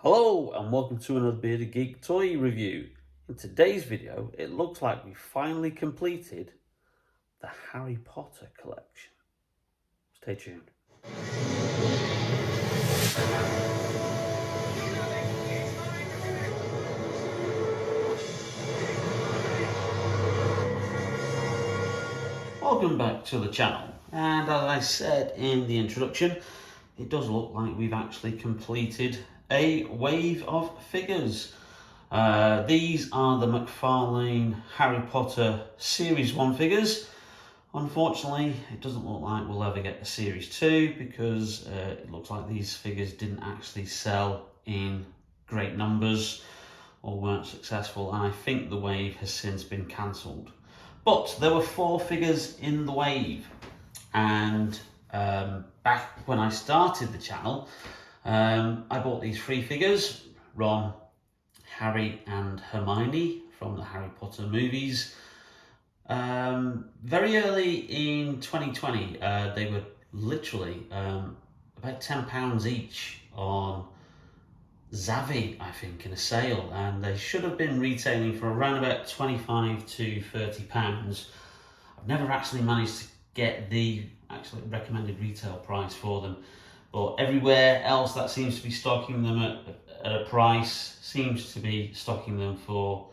Hello and welcome to another Bearded Geek toy review. In today's video, it looks like we finally completed the Harry Potter collection. Stay tuned. Welcome back to the channel, and as I said in the introduction, it does look like we've actually completed a wave of figures. These are the McFarlane Harry Potter Series 1 figures. Unfortunately, it doesn't look like we'll ever get the Series 2 because it looks like these figures didn't actually sell in great numbers or weren't successful, and I think the wave has since been cancelled. But there were 4 figures in the wave, and back when I started the channel, I bought these 3 figures: Ron, Harry and Hermione from the Harry Potter movies. Very early in 2020, they were literally about £10 each on Zavvi, I think, in a sale, and they should have been retailing for around about £25 to £30. I've never actually managed to get the actually recommended retail price for them, but everywhere else that seems to be stocking them at a price seems to be stocking them for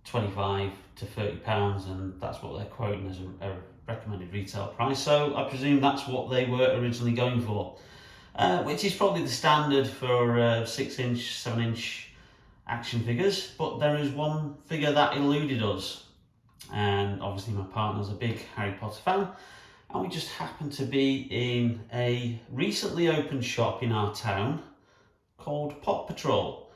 £25 to £30, and that's what they're quoting as a recommended retail price. So I presume that's what they were originally going for, which is probably the standard for 6-inch, 7-inch action figures. But there is one figure that eluded us, and obviously my partner's a big Harry Potter fan, and we just happened to be in a recently opened shop in our town called Pop Patrol,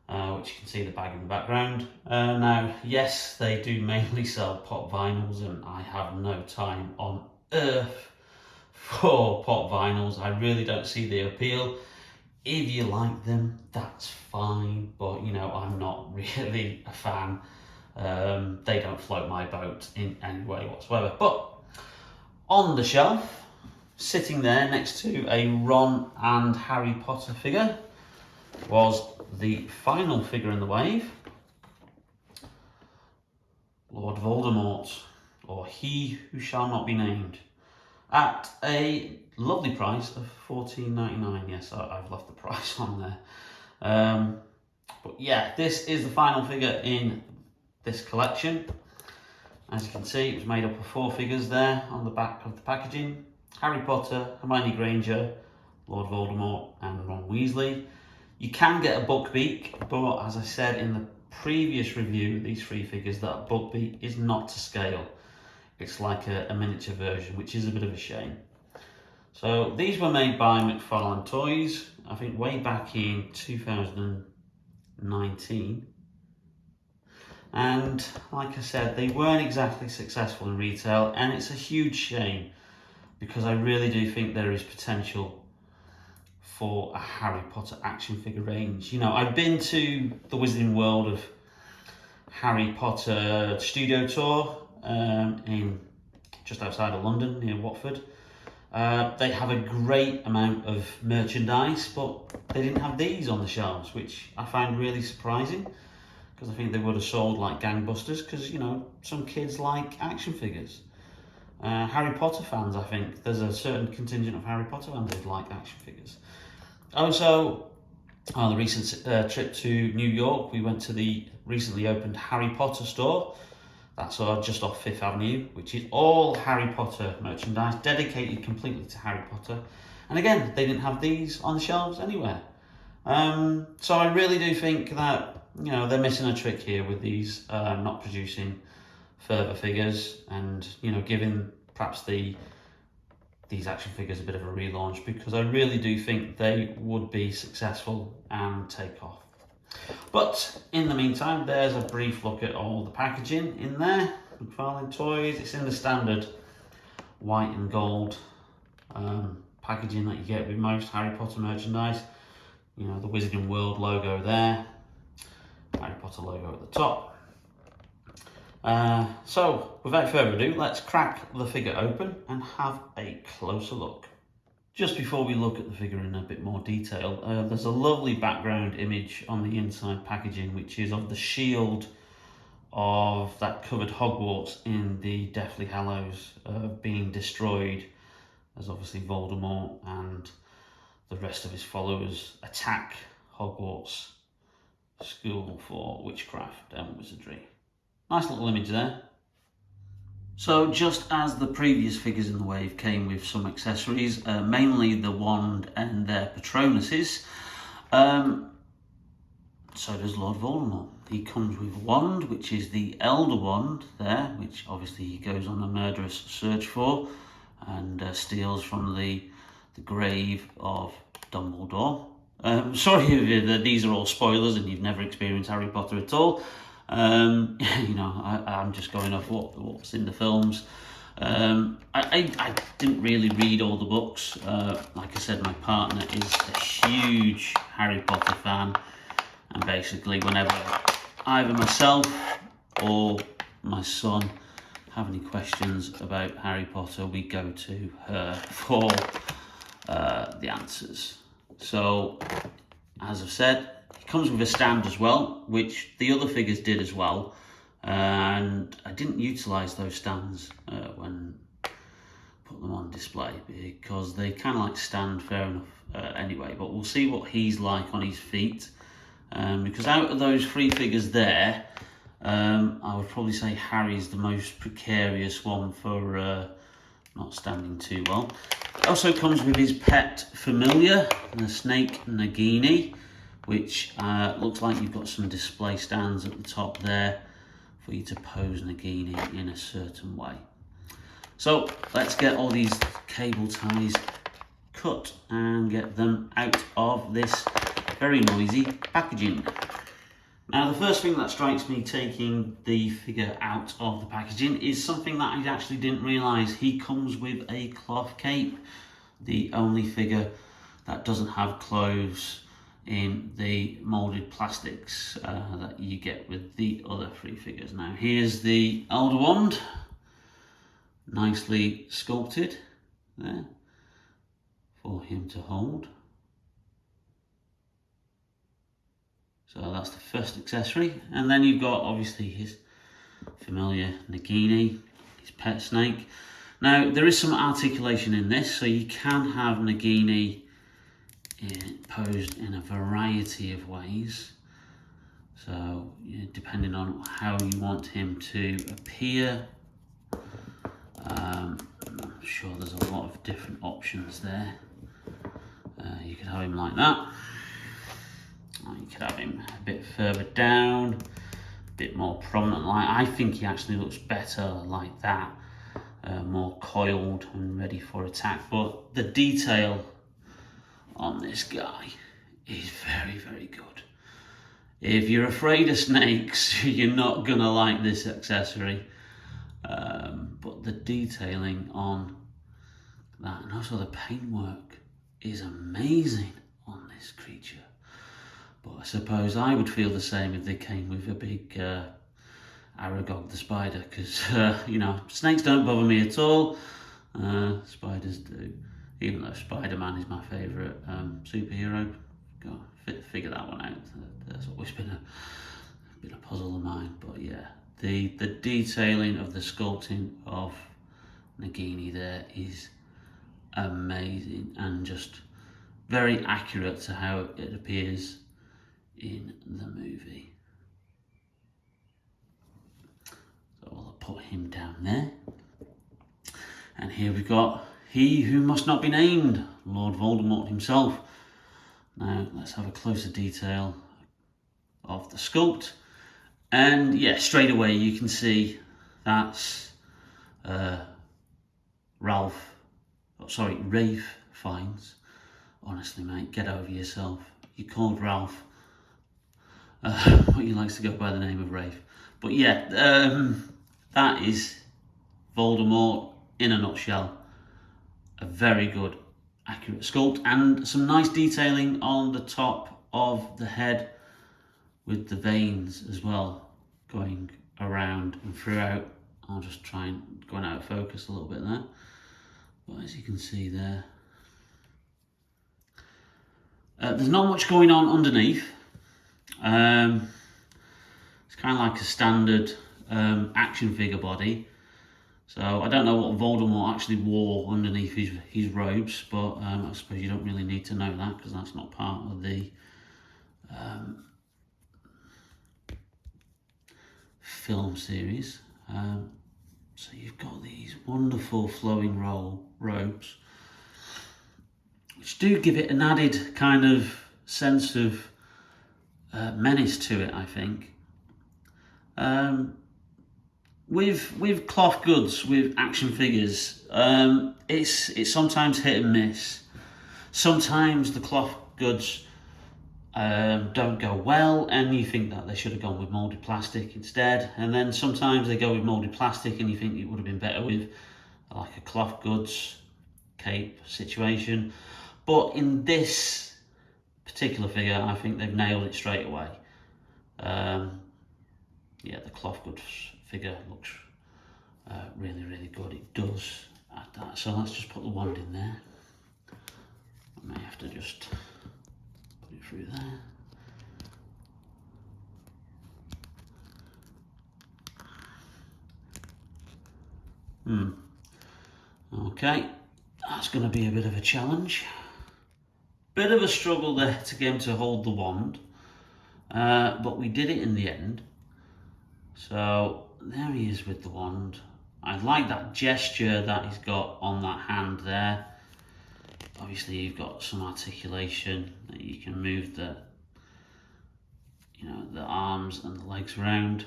which you can see the bag in the background. Now, yes, they do mainly sell pop vinyls, and I have no time on earth for pop vinyls. I really don't see the appeal. If you like them, that's fine, but you know, I'm not really a fan. They don't float my boat in any way whatsoever. But on the shelf, sitting there next to a Ron and Harry Potter figure, was the final figure in the wave, Lord Voldemort, or He Who Shall Not Be Named, at a lovely price of $14.99. Yes, I've left the price on there. But yeah, this is the final figure in this collection. As you can see, it was made up of 4 figures there on the back of the packaging: Harry Potter, Hermione Granger, Lord Voldemort and Ron Weasley. You can get a Buckbeak, but as I said in the previous review of these 3 figures, that Buckbeak is not to scale. It's like a miniature version, which is a bit of a shame. So these were made by McFarlane Toys, I think way back in 2019. And like I said, they weren't exactly successful in retail, and it's a huge shame because I really do think there is potential for a Harry Potter action figure range. You know, I've been to the Wizarding World of Harry Potter studio tour in just outside of London, near Watford. They have a great amount of merchandise, but they didn't have these on the shelves, which I find really surprising, because I think they would have sold like gangbusters, because, you know, some kids like action figures. Harry Potter fans, I think there's a certain contingent of Harry Potter fans who like action figures. Also, on the recent trip to New York, we went to the recently opened Harry Potter store. That's just off 5th Avenue, which is all Harry Potter merchandise, dedicated completely to Harry Potter. And again, they didn't have these on the shelves anywhere. So I really do think that, you know, they're missing a trick here with these not producing further figures, and, you know, giving perhaps these action figures a bit of a relaunch, because I really do think they would be successful and take off. But in the meantime, there's a brief look at all the packaging in there. McFarlane Toys, it's in the standard white and gold packaging that you get with most Harry Potter merchandise. You know, the Wizarding World logo there, Harry Potter logo at the top. So without further ado, let's crack the figure open and have a closer look. Just before we look at the figure in a bit more detail, there's a lovely background image on the inside packaging, which is of the shield of that covered Hogwarts in the Deathly Hallows being destroyed, as obviously Voldemort and the rest of his followers attack Hogwarts School for Witchcraft and Wizardry. Nice little image there. So just as the previous figures in the wave came with some accessories, mainly the wand and their Patronuses, so does Lord Voldemort. He comes with a wand, which is the Elder Wand there, which obviously he goes on a murderous search for and steals from the grave of Dumbledore. Sorry if these are all spoilers and you've never experienced Harry Potter at all. You know, I'm just going off what's in the films. I didn't really read all the books. Like I said, my partner is a huge Harry Potter fan, and basically whenever either myself or my son have any questions about Harry Potter, we go to her for the answers. So, as I've said, it comes with a stand as well, which the other figures did as well, and I didn't utilise those stands when I put them on display because they kind of like stand fair enough anyway, but we'll see what he's like on his feet, because out of those three figures there, I would probably say Harry's the most precarious one for not standing too well. It also comes with his pet familiar, the snake Nagini, which looks like you've got some display stands at the top there for you to pose Nagini in a certain way. So let's get all these cable ties cut and get them out of this very noisy packaging. Now, the first thing that strikes me taking the figure out of the packaging is something that I actually didn't realise. He comes with a cloth cape, the only figure that doesn't have clothes in the moulded plastics that you get with the other three figures. Now, here's the Elder Wand, nicely sculpted there for him to hold. So that's the first accessory, and then you've got obviously his familiar Nagini, his pet snake. Now there is some articulation in this, so you can have Nagini posed in a variety of ways. So depending on how you want him to appear, I'm sure there's a lot of different options there. You could have him like that. You could have him a bit further down, a bit more prominent. Like I think he actually looks better like that, more coiled and ready for attack. But the detail on this guy is very, very good. If you're afraid of snakes, you're not gonna like this accessory. But the detailing on that, and also the paintwork, is amazing on this creature. But I suppose I would feel the same if they came with a big Aragog the spider, because you know, snakes don't bother me at all. Spiders do, even though Spider-Man is my favourite superhero. Go figure that one out. That's always been a puzzle of mine. But yeah, the detailing of the sculpting of Nagini there is amazing and just very accurate to how it appears in the movie. So I'll put him down there. And here we've got he who must not be named, Lord Voldemort himself. Now let's have a closer detail of the sculpt. And yeah, straight away you can see that's Rafe Fiennes. Honestly, mate, get over yourself. You called Ralph. He likes to go by the name of Rafe. But yeah, that is Voldemort in a nutshell. A very good, accurate sculpt, and some nice detailing on the top of the head with the veins as well, going around and throughout. I'll just try and go out of focus a little bit there. But as you can see there, There's not much going on underneath. It's kind of like a standard action figure body. So I don't know what Voldemort actually wore underneath his robes, but I suppose you don't really need to know that because that's not part of the film series. So you've got these wonderful flowing robes, which do give it an added kind of sense of menace to it, I think. With cloth goods, with action figures, it's sometimes hit and miss. Sometimes the cloth goods don't go well, and you think that they should have gone with moulded plastic instead. And then sometimes they go with moulded plastic, and you think it would have been better with like a cloth goods cape situation. But in this particular figure, I think they've nailed it straight away. Yeah, the cloth goods figure looks really, really good. It does add that. So let's just put the wand in there. I may have to just put it through there. Okay, that's going to be a bit of a challenge. Bit of a struggle there to get him to hold the wand, but we did it in the end. So there he is with the wand. I like that gesture that he's got on that hand there. Obviously you've got some articulation that you can move the arms and the legs around.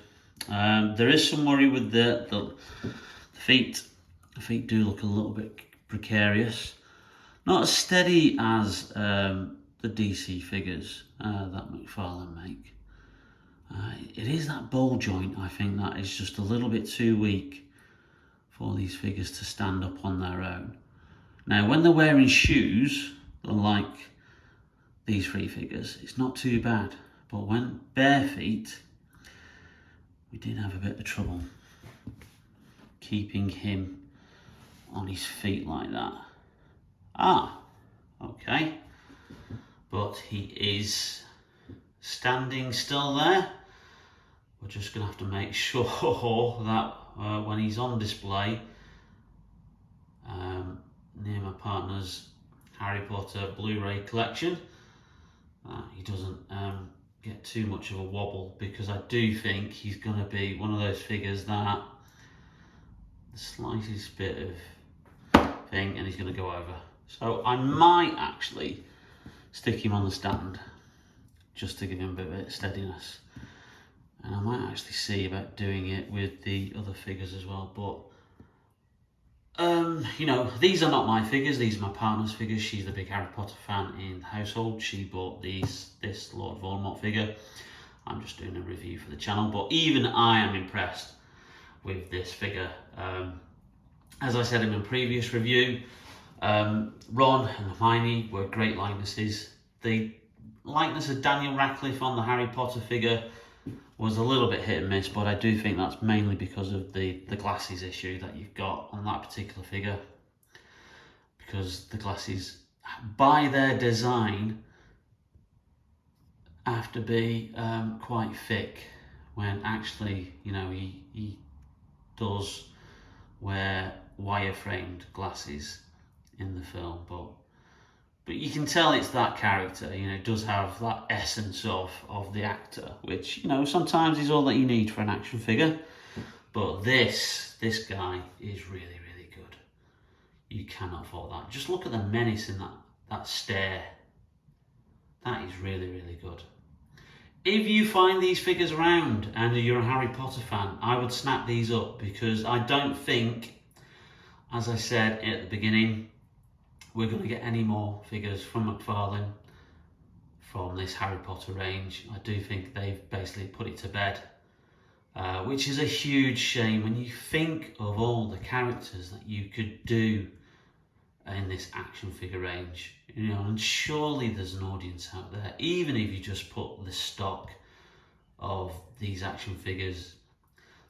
There is some worry with the feet. The feet do look a little bit precarious. Not as steady as the DC figures that McFarlane make. It is that ball joint, I think, that is just a little bit too weak for these figures to stand up on their own. Now, when they're wearing shoes, like these three figures, it's not too bad. But when bare feet, we did have a bit of trouble keeping him on his feet like that. Okay. But he is standing still there. We're just going to have to make sure that when he's on display near my partner's Harry Potter Blu-ray collection, he doesn't get too much of a wobble, because I do think he's going to be one of those figures that the slightest bit of thing and he's going to go over. So I might actually stick him on the stand just to give him a bit of steadiness. And I might actually see about doing it with the other figures as well. But, these are not my figures. These are my partner's figures. She's the big Harry Potter fan in the household. She bought this Lord Voldemort figure. I'm just doing a review for the channel. But even I am impressed with this figure. As I said in my previous review, Ron and Hermione were great likenesses. The likeness of Daniel Radcliffe on the Harry Potter figure was a little bit hit and miss, but I do think that's mainly because of the glasses issue that you've got on that particular figure. Because the glasses, by their design, have to be quite thick, when actually, he does wear wire-framed glasses in the film, but you can tell it's that character. It does have that essence of the actor, which sometimes is all that you need for an action figure. But this guy is really, really good. You cannot fault that. Just look at the menace in that stare. That is really, really good. If you find these figures around and you're a Harry Potter fan, I would snap these up, because I don't think, as I said at the beginning, we're going to get any more figures from McFarlane from this Harry Potter range. I do think they've basically put it to bed, which is a huge shame when you think of all the characters that you could do in this action figure range. And surely there's an audience out there, even if you just put the stock of these action figures,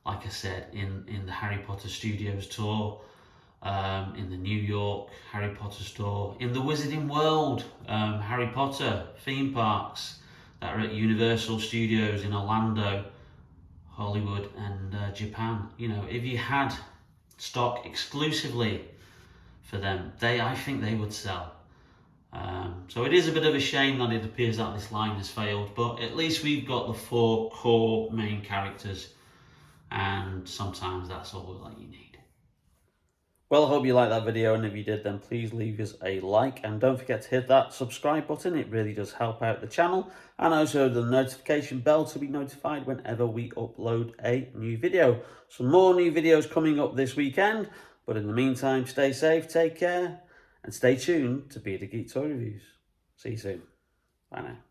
like I said, in the Harry Potter Studios tour, in the New York Harry Potter store, in the Wizarding World Harry Potter theme parks that are at Universal Studios in Orlando, Hollywood and Japan. You know, if you had stock exclusively for them, I think they would sell. So it is a bit of a shame that it appears that this line has failed, but at least we've got the 4 core main characters, and sometimes that's all that you need. Well, I hope you liked that video, and if you did, then please leave us a like, and don't forget to hit that subscribe button. It really does help out the channel, and also the notification bell to be notified whenever we upload a new video. Some more new videos coming up this weekend, but in the meantime, stay safe, take care, and stay tuned to Be The Geek Toy Reviews. See you soon. Bye now.